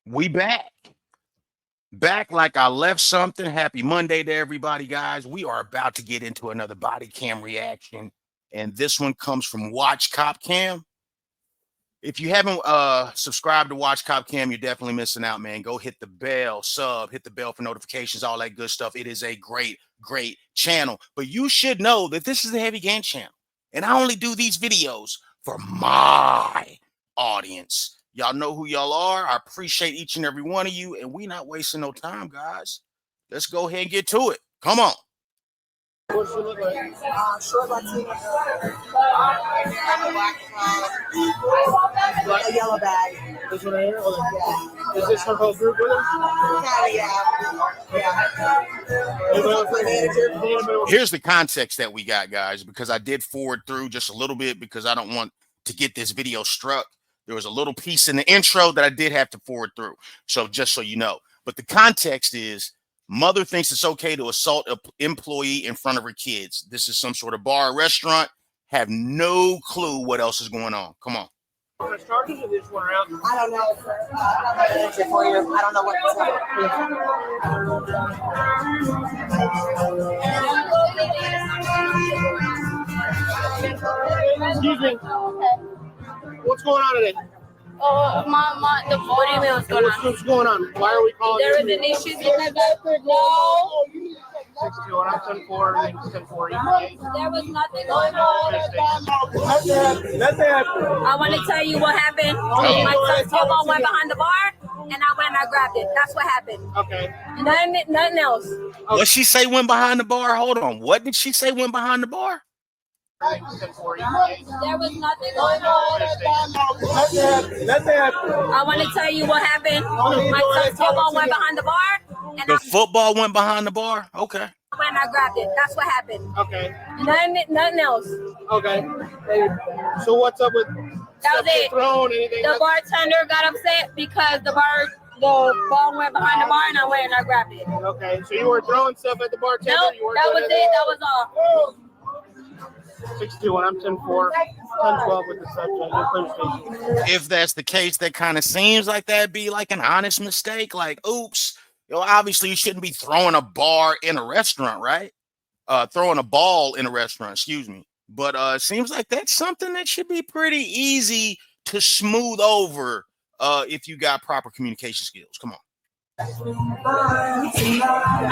We back like I left something. Happy Monday to everybody, guys. We are about to get into another body cam reaction, and this one comes from Watch Cop Cam. If you haven't subscribed to Watch Cop Cam, you're definitely missing out, man. Go hit the bell, hit the bell for notifications, all that good stuff. It is a great channel. But you should know that this is a heavy Gantt channel, and I only do these videos for my audience. Y'all know who y'all are. I appreciate each and every one of you, and we not wasting no time, guys. Let's go ahead and get to it. Come on. What does she look like? Short Latina. A yellow bag. This one right here? Yeah. Is this her whole group with us? Yeah. Here's the context that we got, guys, because I did forward through just a little bit because I don't want to get this video struck. There was a little piece in the intro that I did have to forward through. So just so you know. But the context is mother thinks it's okay to assault an employee in front of her kids. This is some sort of bar or restaurant. Have no clue what else is going on. Come on. Charges or this one around? I don't know. I don't know what Excuse me. What's going on today? The body mail is going on. What's going on? Why are we calling There you? was an issue with the no. 61, I'm 10-4, and 10-4. There was nothing going on. I want to tell you what happened. My son's football went behind the bar, and I went and I grabbed it. That's what happened. Okay. Nothing else. What she say went behind the bar? Hold on. What did she say went behind the bar? 10-4. There was nothing going on. I want to tell you what happened. My son's football went behind the bar, and The football went behind the bar? Okay. I went and I grabbed it. That's what happened. Okay. Nothing else. Okay. So what's up with That was it. thrown? Anything? The bartender got upset because the ball went behind the bar, and I went and I grabbed it. Okay. So you were throwing stuff at the bartender? No, You weren't that was doing it. That was all. 61, I'm 10-4, 10-12 with the subject. Clear station. If that's the case, that kind of seems like that'd be like an honest mistake. Like, oops, obviously you shouldn't be throwing a bar in a restaurant, right? Throwing a ball in a restaurant, excuse me. But it seems like that's something that should be pretty easy to smooth over if you got proper communication skills. Come on. I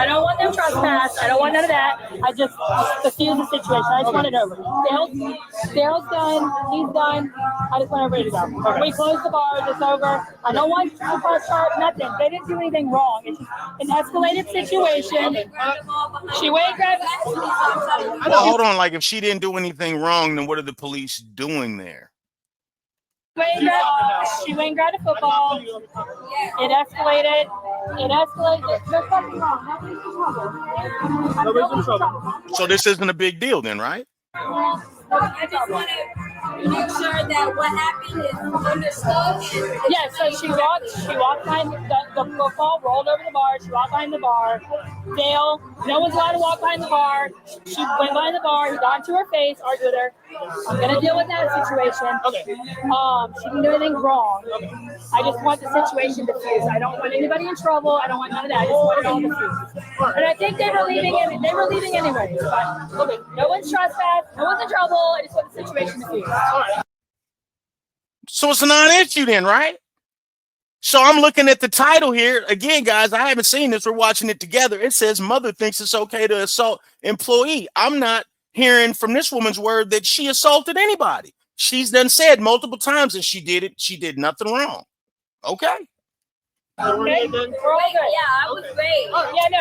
don't want them trespass. I don't want none of that. I just diffuse the situation. I just want it over. Daryl's done. He's done. I just want everybody to go. Okay. We close the bar. It's over. I don't want to press start. Nothing. They didn't do anything wrong. It's just an escalated situation. She went and grabbed it. Well, hold on. Like, if she didn't do anything wrong, then what are the police doing there? She went and grabbed a football. It escalated. There's nothing wrong. Nobody's in trouble. So this isn't a big deal then, right? I just want to make sure that what happened is understood. Yeah, so she walked behind the football, rolled over the bar. She walked behind the bar. Dale, no one's allowed to walk behind the bar. She went behind the bar. He got into her face, argued with her. I'm gonna deal with that situation. Okay. She didn't do anything wrong. I just want the situation diffused. I don't want anybody in trouble. I don't want none of that. I just want it all diffused. And I think they were leaving anyways. But okay, no one's trespassed. No one's in trouble. I just want the situation diffused. All right. So it's a non-issue then, right? So I'm looking at the title here. Again, guys, I haven't seen this. We're watching it together. It says mother thinks it's okay to assault employee. I'm not hearing from this woman's word that she assaulted anybody. She's done said multiple times that she did it. She did nothing wrong. Okay. Okay. Yeah, I was great. Yeah, no,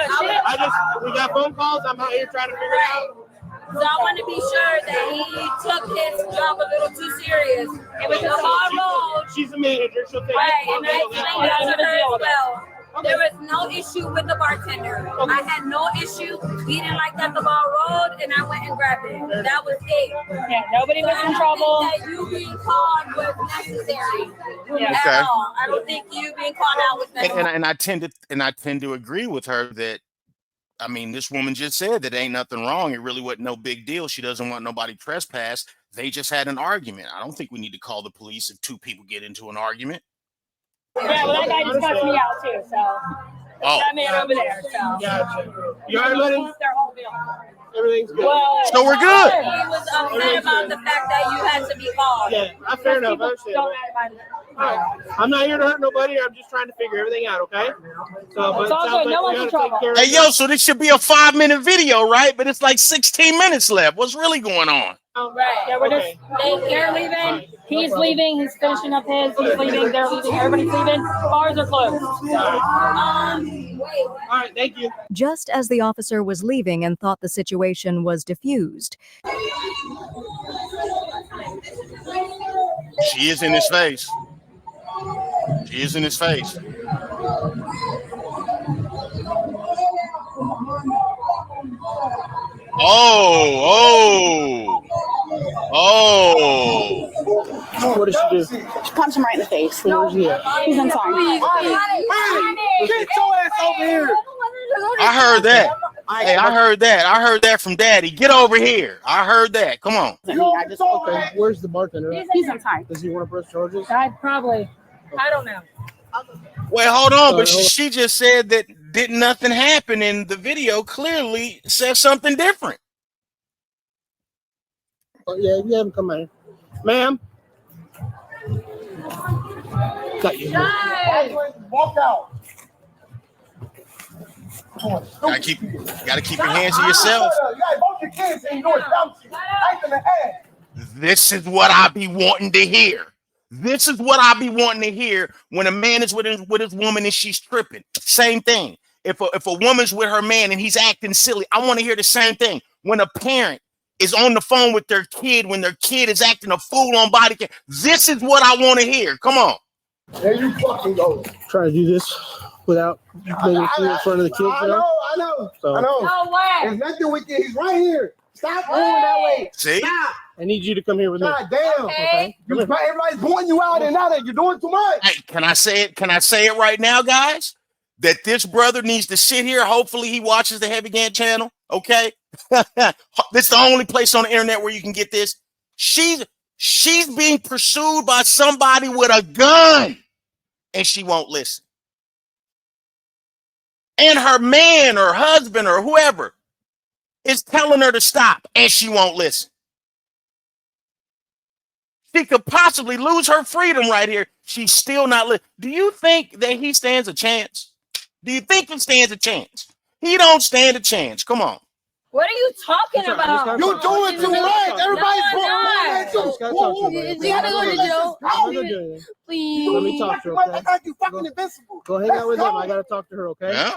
we got phone calls. I'm out here trying to figure it out. So I want to be sure that he took his job a little too serious. It was a hard road. She's a manager. She'll take Right, and I explained that to her as well. There was no issue with the bartender. I had no issue. He didn't like that the ball rolled, and I went and grabbed it. That was it. Yeah, nobody was in trouble. I don't think that you being called was necessary at all. I don't think you being called out was necessary. And I tend to agree with her that, I mean, this woman just said that ain't nothing wrong. It really wasn't no big deal. She doesn't want nobody trespass. They just had an argument. I don't think we need to call the police if two people get into an argument. Yeah, well, that guy just cussed me out too, so. Oh. That man over there, so. Gotcha. You all right, buddy? Everything's good. Well, So we're good. He was upset about the fact that you had to be called. Yeah, fair enough. I understand. All right. I'm not here to hurt nobody. I'm just trying to figure everything out, okay? So, but It's all good. No one's in trouble. Hey, yo, so this should be a 5-minute video, right? But it's like 16 minutes left. What's really going on? Right. Yeah, we're just, they're leaving. He's leaving. He's finishing up his. He's leaving. They're leaving. Everybody's leaving. Bars are closed. All right, thank you. Just as the officer was leaving and thought the situation was diffused, She is in his face. She is in his face. Oh. What did she do? She punched him right in the face. Where's he at? He's inside. Get your ass over here. I heard that. Hey, I heard that. I heard that from Daddy. Get over here. I heard that. Come on. Okay, where's the bartender? He's inside. Does he want to press charges? I'd probably. I don't know. Wait, hold on. But she just said that didn't nothing happen, and the video clearly says something different. Oh, yeah, you have him come in. Ma'am. Got you. Walk out. Gotta keep your hands to yourself. You got both your kids and you know it's dumb shit. Right in the head. This is what I be wanting to hear. This is what I be wanting to hear when a man is with his woman and she's tripping. Same thing. If a woman's with her man and he's acting silly, I want to hear the same thing. When a parent is on the phone with their kid, when their kid is acting a fool on body cam, this is what I want to hear. Come on. There you fucking go. Try to do this without making it in front of the kids. I know. So, No way. There's nothing with you. He's right here. Stop going that way. See? Stop. I need you to come here with me. God damn. Okay. Everybody's pointing you out and now that you're doing too much. Hey, can I say it? Can I say it right now, guys? That this brother needs to sit here. Hopefully he watches the Heavy Gantt channel. Okay. This is the only place on the internet where you can get this. She's being pursued by somebody with a gun and she won't listen. And her man or husband or whoever is telling her to stop and she won't listen. She could possibly lose her freedom right here. She's still not listening. Do you think that he stands a chance? Do you think he stands a chance? He don't stand a chance. Come on. What are you talking about? You're doing too much. Everybody's You gotta go to jail. Please. Let me talk to her, okay? Like you fucking invincible. Go hang out with him. I gotta talk to her, okay? Yeah.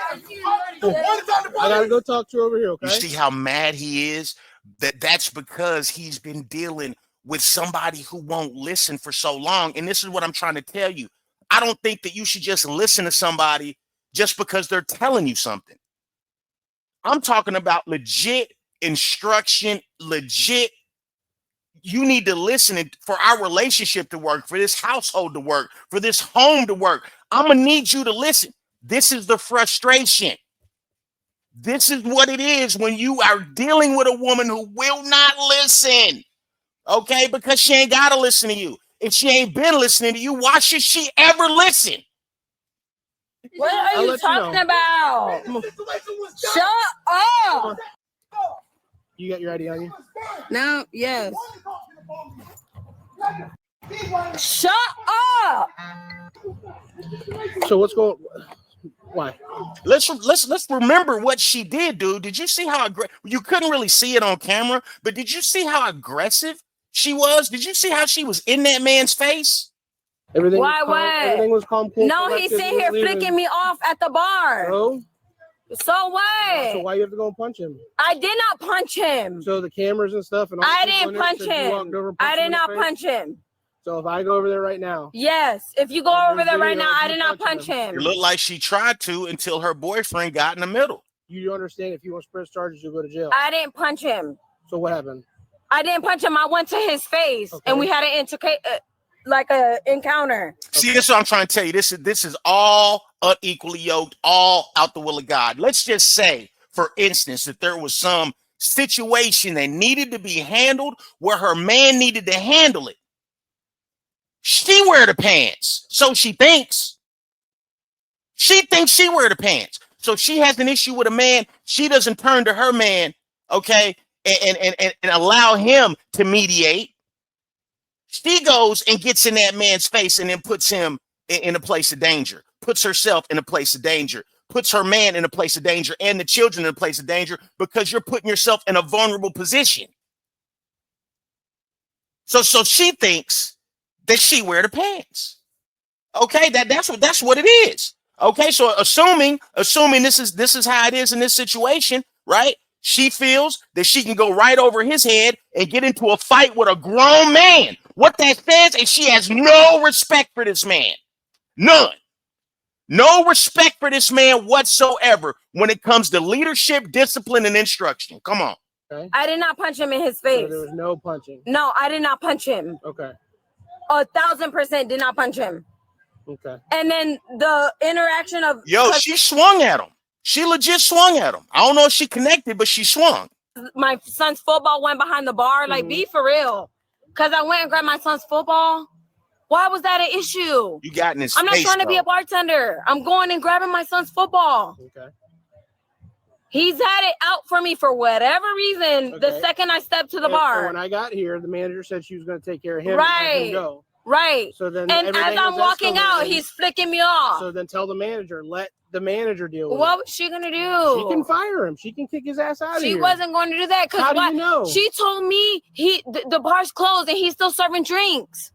I gotta go talk to her over here, okay? You see how mad he is? That's because he's been dealing with somebody who won't listen for so long. And this is what I'm trying to tell you. I don't think that you should just listen to somebody just because they're telling you something. I'm talking about legit instruction, legit. You need to listen for our relationship to work, for this household to work, for this home to work. I'm going to need you to listen. This is the frustration. This is what it is when you are dealing with a woman who will not listen. Okay, because she ain't got to listen to you. If she ain't been listening to you, why should she ever listen? What are you talking about? Shut up. You got your ID on you? No, yes. Shut up. So what's going? Why? Let's remember what she did, dude. Did you see how you couldn't really see it on camera, but did you see how aggressive she was? Did you see how she was in that man's face? Everything Why? was calm, What? everything was calm, cool. No, he's sitting here flicking me off at the bar. Oh, So what? so why you have to go and punch him? I did not punch him. So the cameras and stuff and all. I the people didn't in there punch said you walked him. over and punched I him did in the not face? punch him. So if I go over there right now, Yes. If you go over there right now, I did not punch It him. looked like she tried to until her boyfriend got in the middle. you understand if you want to press charges, you'll go to jail. I didn't punch him. So what happened? I didn't punch him. I went to his face and we had an encounter. See, this is what I'm trying to tell you. This is all unequally yoked, all out the will of God. Let's just say, for instance, that there was some situation that needed to be handled where her man needed to handle it. She wear the pants. So she thinks. She thinks she wear the pants. So she has an issue with a man. She doesn't turn to her man, okay, and allow him to mediate. She goes and gets in that man's face and then puts him in a place of danger, puts herself in a place of danger, puts her man in a place of danger and the children in a place of danger because you're putting yourself in a vulnerable position. So she thinks that she wear the pants. Okay, that's what it is. Okay, so assuming this is how it is in this situation, right? She feels that she can go right over his head and get into a fight with a grown man. What that says is she has no respect for this man. None. No respect for this man whatsoever when it comes to leadership, discipline, and instruction. Come on. Okay. I did not punch him in his face. So there was no punching. No, I did not punch him. Okay. 1,000% did not punch him. Okay. And then the interaction of she swung at him. She legit swung at him. I don't know if she connected, but she swung. My son's football went behind the bar. Like, be for real. Because I went and grabbed my son's football. Why was that an issue? You got in his I'm not face, trying to be a bartender. I'm going and grabbing my son's football. Okay. He's had it out for me for whatever reason. The second I stepped to the bar. When I got here, the manager said she was going to take care of him. Right. And let him go. Right. So then, and as I'm walking out, he's flicking me off. So then tell the manager, let the manager deal with it. What was she gonna do? She can fire him. She can kick his ass out of here. She wasn't going to do that because how do you know? She told me the bar's closed and he's still serving drinks.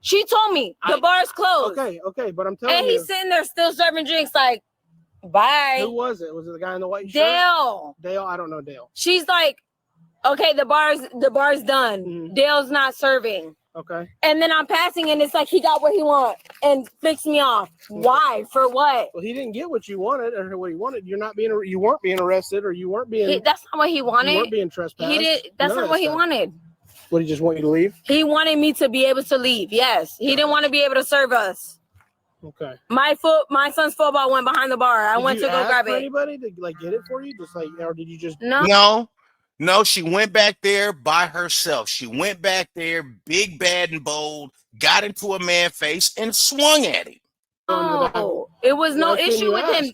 She told me the bar's closed. Okay, but I'm telling you. And he's sitting there still serving drinks. Like, bye. Who was it? Was it the guy in the white shirt? Dale. Dale, I don't know Dale. She's like, okay, the bar's done. Mm-hmm. Dale's not serving. Okay. And then I'm passing and it's like he got what he wants and flicks me off. Okay. Why? For what? Well, he didn't get what you wanted or what he wanted. You weren't being arrested or you weren't being. That's not what he wanted. You weren't being trespassed. He did. That's not what he wanted. What, he just want you to leave? He wanted me to be able to leave. Yes. He didn't want to be able to serve us. Okay. My son's football went behind the bar. I went to go grab it. Anybody to get it for you? Just like, or did you just? No, she went back there by herself. She went back there, big, bad, and bold, got into a man's face and swung at him. Oh, it was no issue with him.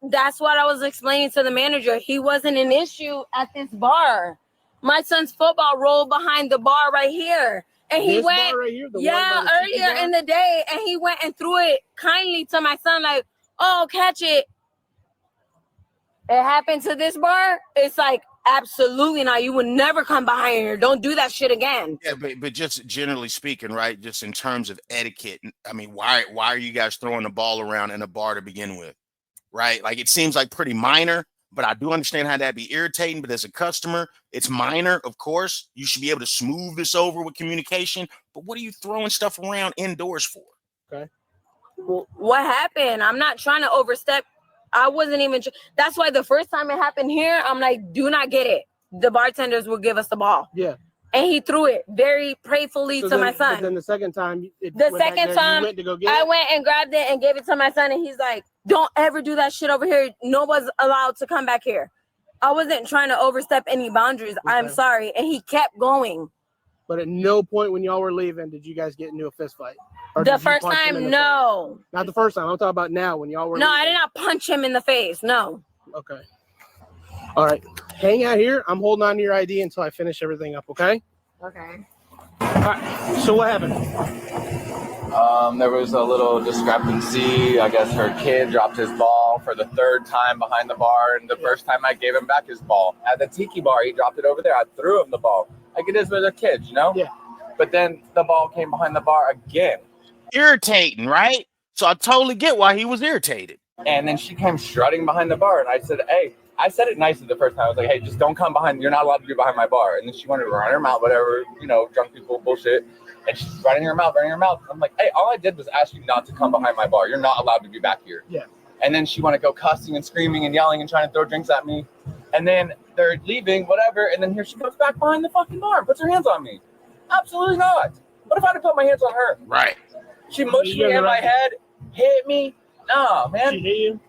That's what I was explaining to the manager. He wasn't an issue at this bar. My son's football rolled behind the bar right here. And he went, right here, earlier in the day, and he went and threw it kindly to my son, like, oh, catch it. It happened to this bar. It's like, absolutely not. You would never come behind here. Don't do that shit again. Yeah, but just generally speaking, right? Just in terms of etiquette, I mean, why are you guys throwing the ball around in a bar to begin with, right? Like, it seems like pretty minor, but I do understand how that'd be irritating. But as a customer, it's minor, of course. You should be able to smooth this over with communication. But what are you throwing stuff around indoors for? Okay. Well, what happened? I'm not trying to overstep. I wasn't even. That's why the first time it happened here, I'm like, do not get it. The bartenders will give us the ball. Yeah. And he threw it very prayerfully to my son. But then the second time, I went and grabbed it and gave it to my son. And he's like, don't ever do that shit over here. No one's allowed to come back here. I wasn't trying to overstep any boundaries. Okay. I'm sorry. And he kept going. But at no point when y'all were leaving did you guys get into a fist fight? The first time, no. Not the first time. I'm talking about now when y'all were leaving. I did not punch him in the face. No. Okay. All right. Hang out here. I'm holding on to your ID until I finish everything up, okay? Okay. All right. So what happened? There was a little discrepancy. I guess her kid dropped his ball for the third time behind the bar, and the first time I gave him back his ball. At the tiki bar, he dropped it over there. I threw him the ball. Like it is with their kids, you know? Yeah. But then the ball came behind the bar again. Irritating, right? So I totally get why he was irritated. And then she came strutting behind the bar, and I said, hey, I said it nicely the first time. I was like, hey, just don't come behind. You're not allowed to be behind my bar. And then she wanted to run her mouth, whatever, you know, drunk people bullshit. And she's running her mouth. I'm like, hey, all I did was ask you not to come behind my bar. You're not allowed to be back here. Yeah. And then she wanted to go cussing and screaming and yelling and trying to throw drinks at me. And then they're leaving, whatever. And then here she goes back behind the fucking bar and puts her hands on me. Absolutely not. What if I had to put my hands on her? Right. She mushed me in my head, hit me. Nah, man. She hit you?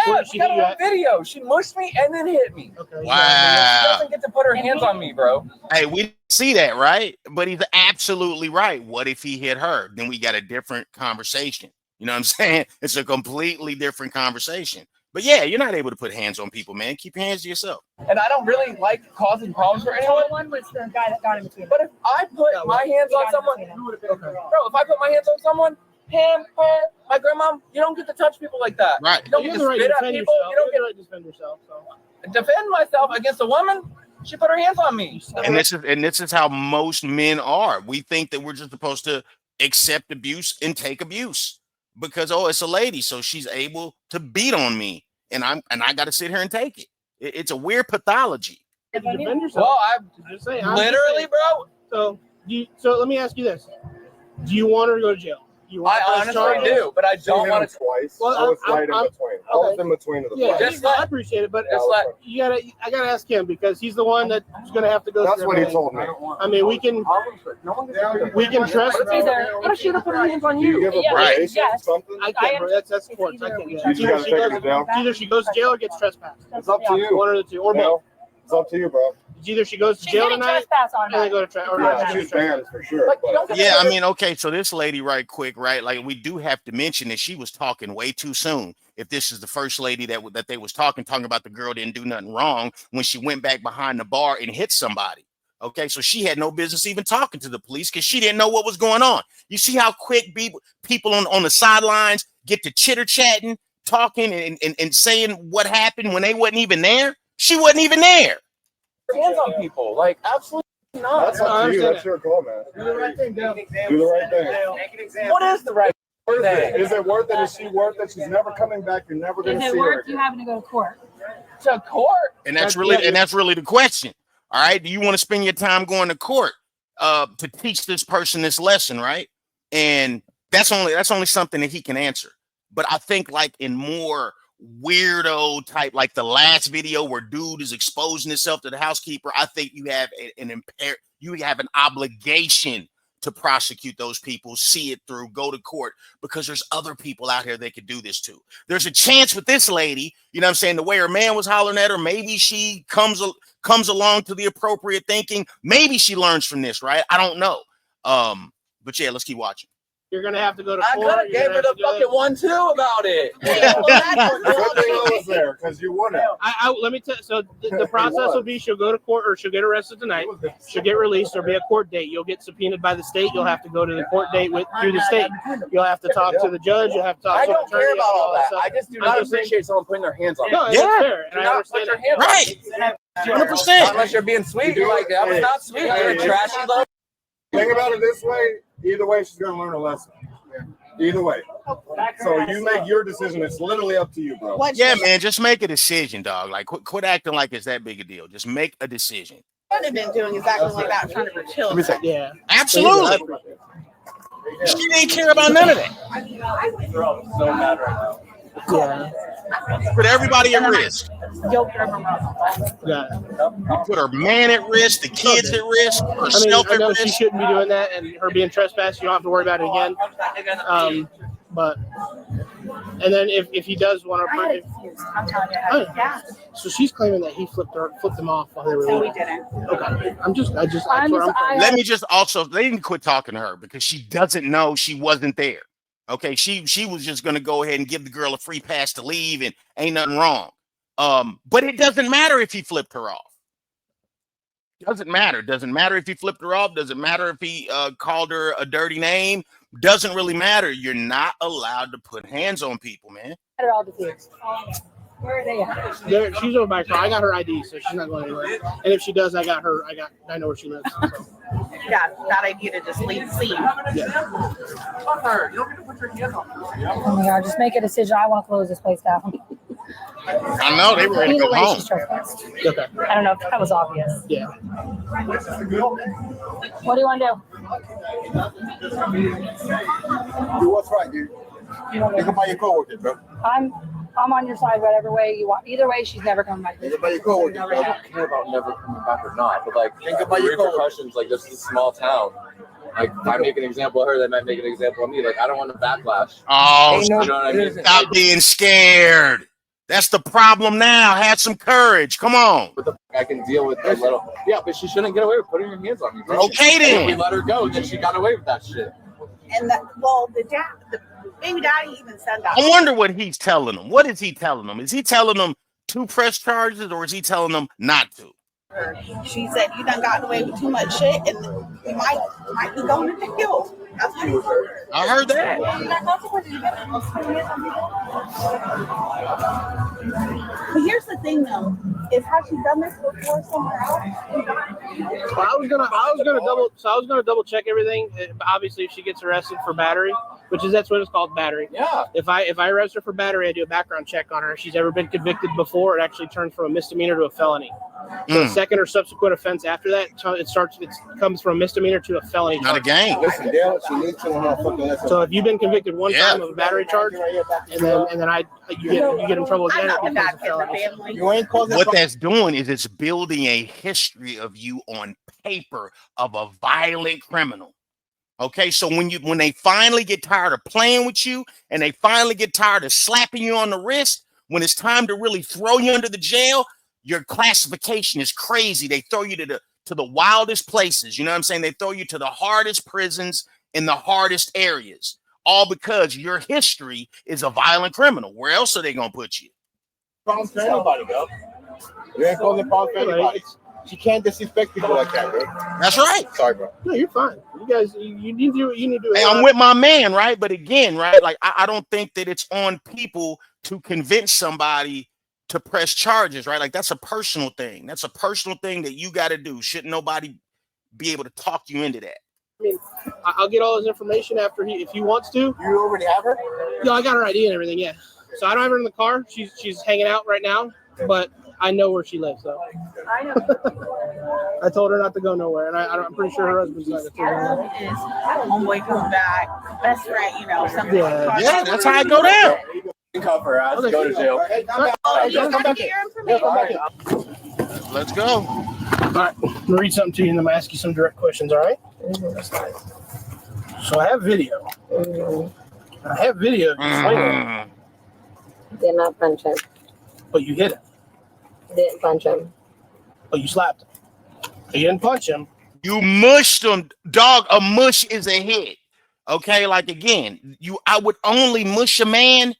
Yeah, she got it on video. She mushed me and then hit me. Okay. Wow. She doesn't get to put her hands on me, bro. Hey, we See that, right? But he's absolutely right. What if he hit her? Then we got a different conversation. You know what I'm saying? It's a completely different conversation. But yeah, you're not able to put hands on people, man. Keep your hands to yourself. And I don't really like causing problems for anyone. One was the guy that got in between. But if I put my hands on someone, bro, if I put my hands on someone, him, her, my grandma, you don't get to touch people like that. Right. You don't You get have the to right spit to at defend people. yourself. You don't You get have the right to defend yourself. So. to defend myself against a woman. She put her hands on me. And this is how most men are. We think that we're just supposed to accept abuse and take abuse because it's a lady, so she's able to beat on me, and I got to sit here and take it. It's a weird pathology. Defend yourself. Well, I'm just saying, literally, bro. So let me ask you this: do you want her to go to jail? You want I honestly do, but I don't want to. Twice. Well, I was right in I'm- between. I was in between of the Yeah, fight. Just let- I appreciate it, but Just let- I gotta ask him because he's the one that's gonna have to go. That's through what he everything. told me. I mean, we can trust. What if she would have put her hands on Do you you? give a Yeah, probation or yes. something? I can't, bro. That's It's courts. I either can't we do trust that. You gotta take her to jail. Either she goes to jail or gets trespassed. It's up to you. One or the two, or both. No, it's up to you, bro. It's either she goes to She's jail getting tonight, trespass on and then her. go to trial. Or Yeah, she's she's banned for sure. Like, you But don't get Yeah, to- I mean, okay, so this lady right quick, right? Like we do have to mention that she was talking way too soon. If this is the first lady that they was talking about the girl didn't do nothing wrong when she went back behind the bar and hit somebody. Okay, so she had no business even talking to the police because she didn't know what was going on. You see how quick people on the sidelines get to chitter chatting, talking and saying what happened when they wasn't even there? She wasn't even there. hands on people. Like, absolutely not. that's up to you. That's your call, man. Do the right thing, Dale. Do the right thing. What is the right thing? Is it worth it? Is she worth it? She's never coming back. You're never going Is to it see her worth you again. having to go to court? To court? And that's really the question. All right. Do you want to spend your time going to court to teach this person this lesson, right? And that's only something that he can answer. But I think like in more weirdo type, like the last video where dude is exposing himself to the housekeeper, I think you have an obligation to prosecute those people, see it through, go to court, because there's other people out here they could do this to. There's a chance with this lady, you know what I'm saying, the way her man was hollering at her, maybe she comes along to the appropriate thinking. Maybe she learns from this, right? I don't know. But yeah, let's keep watching. You're gonna have to go to I court. could have gave her the fucking 1-2 about it. Good thing I was there because you wouldn't. Let me tell you. So the process will be she'll go to court or she'll get arrested tonight. She'll get released. There'll be a court date. You'll get subpoenaed by the state. You'll have to go to the court date through the state. You'll have to talk to the judge. You'll have to talk I to the don't care attorney. about all that. stuff. I just do I'm not just saying- appreciate someone putting their hands on me. No, Yeah. that's fair, and Do I not put understand your that. hands on Right. me. 100%. Not unless you're being sweet. You're like, that was not sweet. You're a trashy little. Think about it this way. Either way, she's going to learn a lesson. Either way. So you make your decision. It's literally up to you, bro. Yeah, man, just make a decision, dog. Like quit acting like it's that big a deal. Just make a decision. I've been doing exactly like that, trying to for children. Yeah, Absolutely. She didn't care about none of that. So mad right now. yeah, Put everybody at risk. Guilt over mom. yeah. You put her man at risk, the kids at risk, I mean, herself I at know she risk. shouldn't be doing that, and her being trespassed, you don't have to worry about it again. But and then if he does want I had to, it confused. I'm telling you. Oh. Yeah. so she's claiming that he flipped them off while they were No, we leaving. didn't. Okay, that's what I'm I'm just- saying. Let me just also, they didn't quit talking to her because she doesn't know she wasn't there. Okay, she was just gonna go ahead and give the girl a free pass to leave and ain't nothing wrong. But it doesn't matter if he flipped her off. Doesn't matter. Doesn't matter if he flipped her off. Doesn't matter if he called her a dirty name. Doesn't really matter. You're not allowed to put hands on people, man. They're all confused. Where are they at? She's over by her car. I got her ID, so she's not going anywhere. And if she does, I know where she lives. So. Yeah, that idea to just leave the scene. Oh my God, just make a decision. I want to close this place down. I know they were ready to Either go way, home. she's trespassed. Okay. I don't know if that was obvious. Yeah. What do you want to Do what's right, dude. do? You want Think to about your coworker, bro. I'm on your side, whatever way you want. Either way, she's never coming back. Think about your coworker, I bro. don't care about never coming back or not, but like Think about your repercussions. Like, this is a small town. Like, if I make an example of her, they might make an example of me. Like, I don't want to backlash. Oh, You know what I mean? stop being scared. That's the problem now. Have some courage. Come on. I can deal with a little. Yeah, but she shouldn't get away with putting her hands on me, bro. Okay, then. If we let her go, then she got away with that shit. And the baby daddy even said that. I wonder what he's telling them. What is he telling them? Is he telling them to press charges, or is he telling them not to? She said, "You done gotten away with too much shit, and you might be going to jail." That's what you heard. I heard that. But here's the thing, though: is has she done this before somewhere else? Well, I was gonna double check everything. Obviously, if she gets arrested for battery, that's what it's called, battery. Yeah. If I arrest her for battery, I do a background check on her. If she's ever been convicted before, it actually turns from a misdemeanor to a felony. So a second or subsequent offense after that, it comes from a misdemeanor to a felony. Not a gang. Listen, Dale, she needs to know how to fucking listen. So if you've been convicted one time of a battery charge, and then you get in trouble again, it becomes a felony. You ain't causing What that's doing is it's building a history of you on paper of a violent criminal. Okay, so when they finally get tired of playing with you, and they finally get tired of slapping you on the wrist, when it's time to really throw you under the jail, your classification is crazy. They throw you to the wildest places. You know what I'm saying? They throw you to the hardest prisons in the hardest areas, all because your history is a violent criminal. Where else are they gonna put you? problems for anybody, bro. You ain't causing problems for anybody. She can't disrespect people like that, bro. That's right. Sorry, bro. No, you're fine. You guys, you need to do what you need to do. Hey, I'm with my man, right? But again, right, like I don't think that it's on people to convince somebody to press charges, right? Like that's a personal thing. That's a personal thing that you got to do. Shouldn't nobody be able to talk you into that? I mean, I'll get all his information after if he wants to. You already have her? Yeah, I got her ID and everything. Yeah. So I don't have her in the car. She's hanging out right now, but I know where she lives. So I know. I told her not to go nowhere, and I'm pretty sure her husband's not going to. Is homeboy come back, best friend, you know, something. Yeah, that's how I go down. Cuff her ass, go to jail. Hey, come back. Let's go. All right, I'm gonna read something to you, and I'm gonna ask you some direct questions. All right? So I have video. I have video of you swinging, Did not punch him. but you hit him. Didn't punch him. But you slapped him. So you didn't punch him. You mushed them, dog. A mush is a hit. Okay, like again, I would only mush a man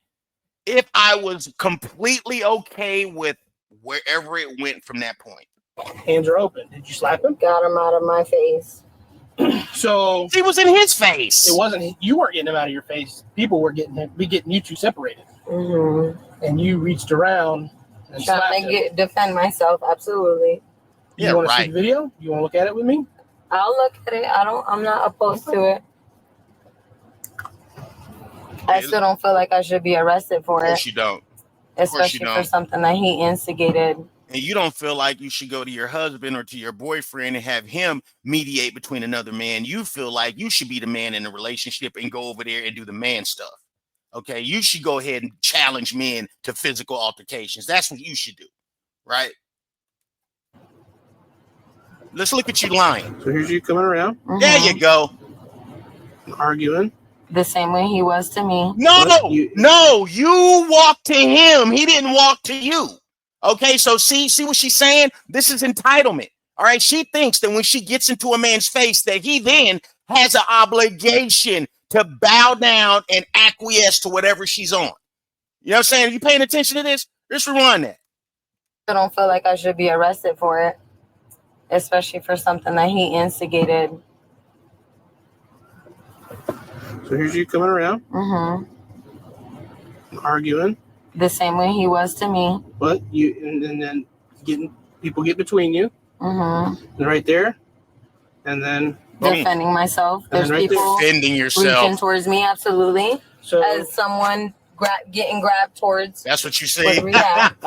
if I was completely okay with wherever it went from that point. Hands are open. Did you slap him? Got him out of my face. So He was in his face. it wasn't. You weren't getting him out of your face. People were getting you two separated, and you reached around and slapped Trying him. to defend myself. Absolutely. Yeah, You want to see right. the video? You want to look at it with me? I'll look at it. I'm not opposed to it. I still don't feel like I should be arrested for Of it, course you don't. course you especially for don't. something that he instigated. And you don't feel like you should go to your husband or to your boyfriend and have him mediate between another man. You feel like you should be the man in the relationship and go over there and do the man stuff. Okay, you should go ahead and challenge men to physical altercations. That's what you should do, right? Let's look at you lying. So here's you coming around, There you go. arguing. The same way he was to me. No, you walked to him. He didn't walk to you. Okay, so see what she's saying? This is entitlement. All right, she thinks that when she gets into a man's face that he then has an obligation to bow down and acquiesce to whatever she's on. You know what I'm saying? Are you paying attention to this? Just rewind that. I don't feel like I should be arrested for it, especially for something that he instigated. So here's you coming around, arguing. The same way he was to me. But and then people get between you, and right there, and then Defending myself. There's right there. people Defending reaching yourself. towards me, absolutely. so As someone getting grabbed towards That's what you would say. react.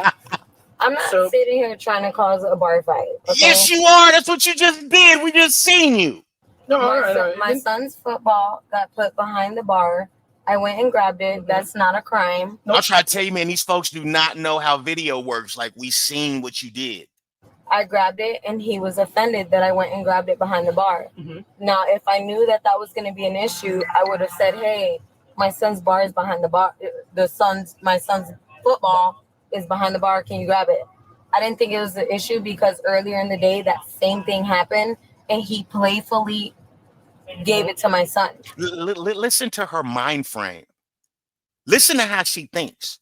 I'm not So- sitting here trying to cause a bar fight. Okay? Yes, you are. That's what you just did. We just seen you. no, all My, right, all right. my son's football got put behind the bar. I went and grabbed it. That's not a crime. I'll try to tell you, man, these folks do not know how video works. Like we seen what you did. I grabbed it, and he was offended that I went and grabbed it behind the bar. Now, if I knew that was going to be an issue, I would have said, "Hey, my son's bar is behind the bar. My son's football is behind the bar. Can you grab it? I didn't think it was an issue because earlier in the day, that same thing happened and he playfully gave it to my son. Listen to her mind frame. Listen to how she thinks.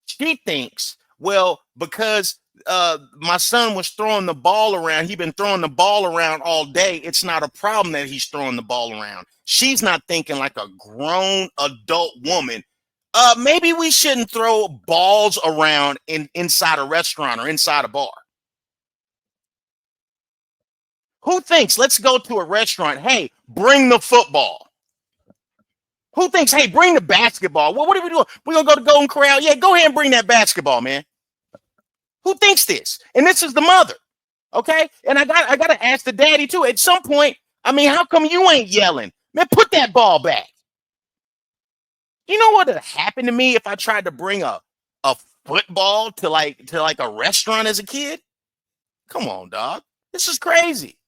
She thinks, well, because my son was throwing the ball around, he's been throwing the ball around all day, it's not a problem that he's throwing the ball around. She's not thinking like a grown adult woman. Maybe we shouldn't throw balls around inside a restaurant or inside a bar. Who thinks, let's go to a restaurant, hey, bring the football? Who thinks, hey, bring the basketball? Well, what are we doing? We're going to go to Golden Corral? Yeah, go ahead and bring that basketball, man. Who thinks this? And this is the mother, okay? And I got to ask the daddy, too. At some point, I mean, how come you ain't yelling? Man, put that ball back. You know what would happen to me if I tried to bring a football to like a restaurant as a kid? Come on, dog. This is crazy.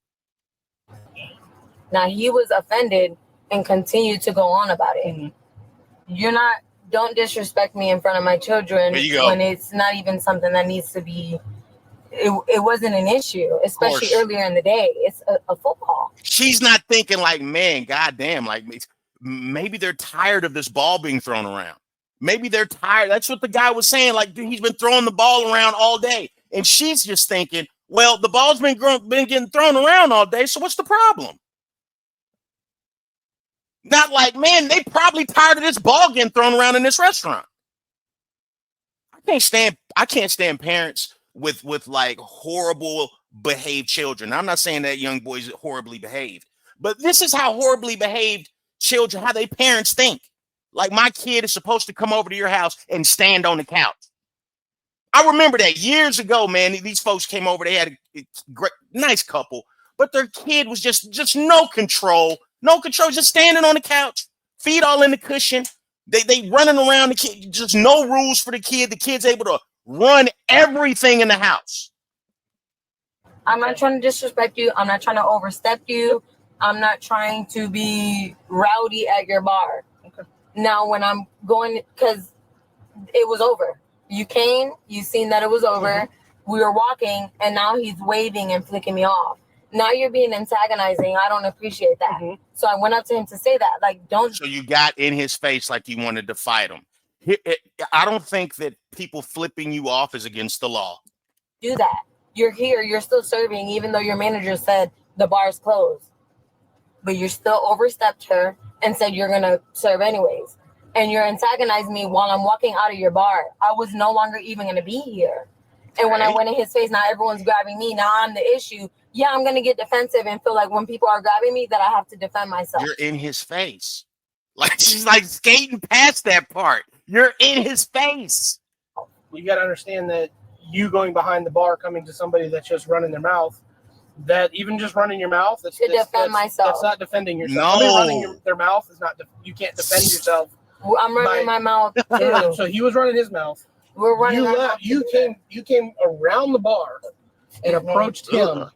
Now, he was offended and continued to go on about it. Don't disrespect me in front of my children when it's not even something that needs to be, it wasn't an issue, especially earlier in the day. It's a football. She's not thinking like, man, goddamn, like maybe they're tired of this ball being thrown around. Maybe they're tired. That's what the guy was saying. Like, dude, he's been throwing the ball around all day. And she's just thinking, well, the ball's been getting thrown around all day, so what's the problem? Not like, man, they probably tired of this ball getting thrown around in this restaurant. I can't stand parents with like horrible behaved children. I'm not saying that young boys are horribly behaved, but this is how horribly behaved children, how they parents think. Like, my kid is supposed to come over to your house and stand on the couch. I remember that years ago, man. These folks came over. They had a great, nice couple, but their kid was just no control. No control, just standing on the couch, feet all in the cushion. They running around the kid, just no rules for the kid. The kid's able to run everything in the house. I'm not trying to disrespect you. I'm not trying to overstep you. I'm not trying to be rowdy at your bar. Okay. Now, when I'm going, because it was over. You came, you seen that it was over. Mm-hmm. We were walking, and now he's waving and flicking me off. Now you're being antagonizing. I don't appreciate that. Mm-hmm. So I went up to him to say that. Like, don't. So you got in his face like you wanted to fight him. I don't think that people flipping you off is against the law. Do that. You're here. You're still serving, even though your manager said the bar's closed. But you're still overstepped her and said you're going to serve anyways. And you're antagonizing me while I'm walking out of your bar. I was no longer even going to be here. And when I went in his face, now everyone's grabbing me. Now I'm the issue. Yeah, I'm going to get defensive and feel like when people are grabbing me that I have to defend myself. You're in his face. Like, she's like skating past that part. You're in his face. You got to understand that you going behind the bar, coming to somebody that's just running their mouth, that even just running your mouth, that's myself. That's not defending yourself. No. Somebody running their mouth is not, you can't defend yourself. I'm running my mouth too. So he was running his mouth. We're running you came around the bar and approached him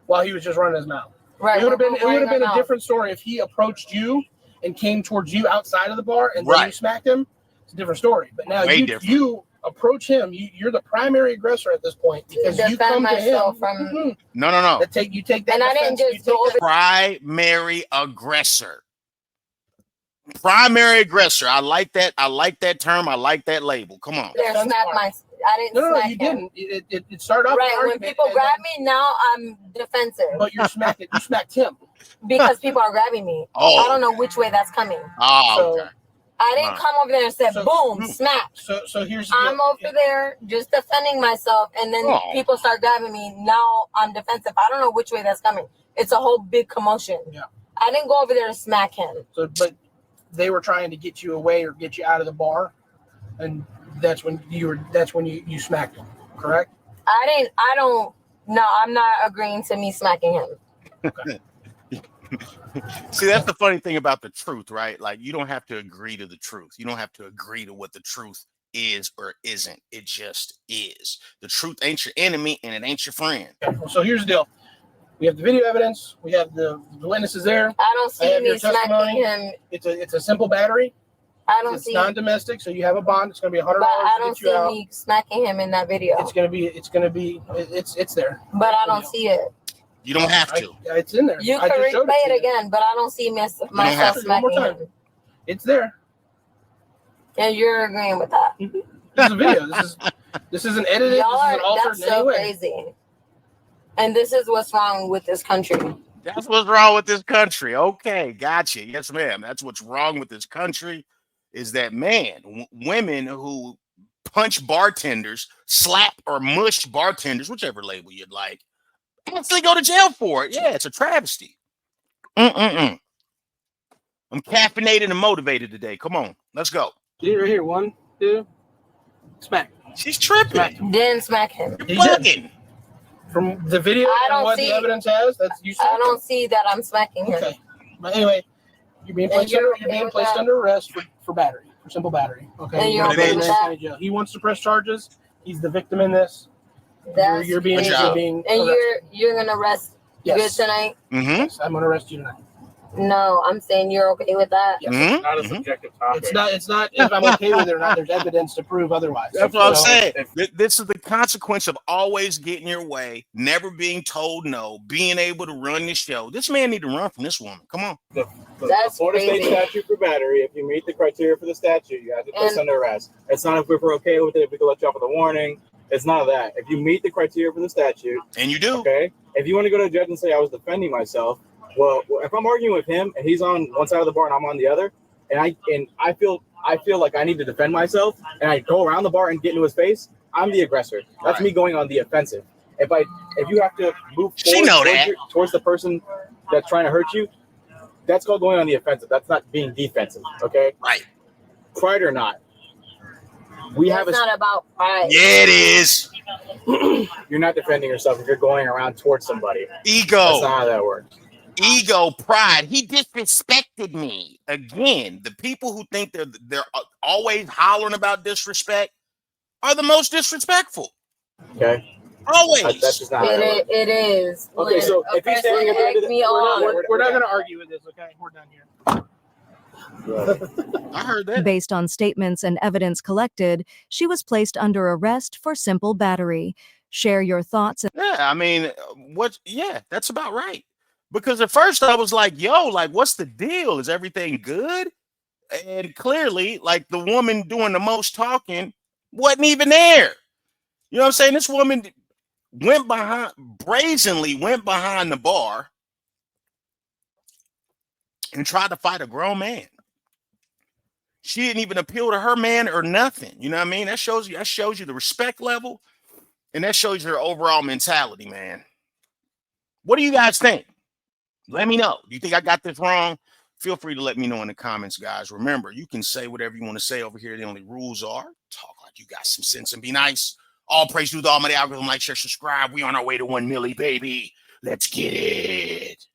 while he was just running his mouth. Right. It would have been a different story if he approached you and came towards you outside of the bar and then you smacked him. It's a different story. But now you approach him. You're the primary aggressor at this point because you come to him. No. You take that. And I didn't just go over. Primary aggressor. Primary aggressor. I like that. I like that term. I like that label. Come on. I didn't. No, you didn't. It started off right when people grab me. Now I'm defensive. But you smacked him because people are grabbing me. Oh, I don't know which way that's coming. Oh, okay. I didn't come over there and say boom, smack. So here's I'm over there just defending myself, and then people start grabbing me. Now I'm defensive. I don't know which way that's coming. It's a whole big commotion. Yeah. I didn't go over there to smack him. So, but they were trying to get you away or get you out of the bar, and that's when you smacked him, correct? No, I'm not agreeing to me smacking him. Okay. See, that's the funny thing about the truth, right? Like, you don't have to agree to the truth. You don't have to agree to what the truth is or isn't. It just is. The truth ain't your enemy and it ain't your friend. Okay. So here's the deal. We have the video evidence. We have the witnesses there. I don't see me smacking him. It's a simple battery. I don't It's see. non-domestic, so you have a bond. It's going to be $100 But I to don't get you see out. me smacking him in that video. It's there. But I don't see it. You don't have to. It's in there. You I can just showed replay to it you. again, but I don't see myself have to. One more smacking time. him. It's there. And you're agreeing with that. This is a video. This isn't edited. Y'all This are, isn't altered that's in any so way. crazy. And this is what's wrong with this country. That's what's wrong with this country. Okay, gotcha. Yes, ma'am. That's what's wrong with this country is that, man, women who punch bartenders, slap or mush bartenders, whichever label you'd like, actually go to jail for it. Yeah, it's a travesty. I'm caffeinated and motivated today. Come on, let's go. See right here. 1, 2, smack. She's tripping. Smack. Didn't smack him. You're bugging. From the video I and don't what see- the evidence has, that's you. I don't see that I'm smacking him. Okay. But anyway, you're being And placed, you're under, you're okay being with placed that? under arrest for battery, for simple battery. Okay. And you're okay with that? He wants to press charges. He's the victim in this. That's You're being, crazy. Good job. being And arrested. you're gonna rest good Yes. tonight? Yes, I'm gonna arrest you tonight. No, I'm saying you're okay with that. Yes. Mhm. Not a Mhm. subjective topic. It's not if I'm okay with it or not. There's evidence to prove otherwise. That's what I'm So, saying. This is the consequence of always getting your way, never being told no, being able to run the show. This man need to run from this woman. Come on. The That's Florida State crazy. statute for battery, if you meet the criteria for the statute, you have to place And- under arrest. It's not if we're okay with it, if we can let you off with a warning. It's none of that. If you meet the criteria for the statute, And you do. okay, if you want to go to a judge and say I was defending myself, well, if I'm arguing with him and he's on one side of the bar and I'm on the other, and I feel like I need to defend myself, and I go around the bar and get into his face, I'm the aggressor. That's Right. me going on the offensive. If you have to move She know that. towards the person that's trying to hurt you, that's called going on the offensive. That's not being defensive. Okay, Right. pride or not, we have It's not about pride. Yeah, it is. you're not defending yourself if you're going around towards somebody. That's Ego. not how that works. Ego, pride. He disrespected me. Again, the people who think they're always hollering about disrespect are the most disrespectful. Okay, Always. that's just not how that works. It is. Okay, so if he's standing at the end of the, me on. We're not going to argue with this. Okay, we're done here. I heard that. Based on statements and evidence collected, she was placed under arrest for simple battery. Share your thoughts. Yeah, I mean, yeah, that's about right. Because at first I was like, yo, like, what's the deal? Is everything good? And clearly, like, the woman doing the most talking wasn't even there. You know what I'm saying? This woman brazenly went behind the bar and tried to fight a grown man. She didn't even appeal to her man or nothing. You know what I mean? That shows you the respect level, and that shows your overall mentality, man. What do you guys think? Let me know. Do you think I got this wrong? Feel free to let me know in the comments, guys. Remember, you can say whatever you want to say over here. The only rules are talk like you got some sense and be nice. All praise to the almighty algorithm. Like, share, subscribe. We on our way to 1 milli, baby. Let's get it.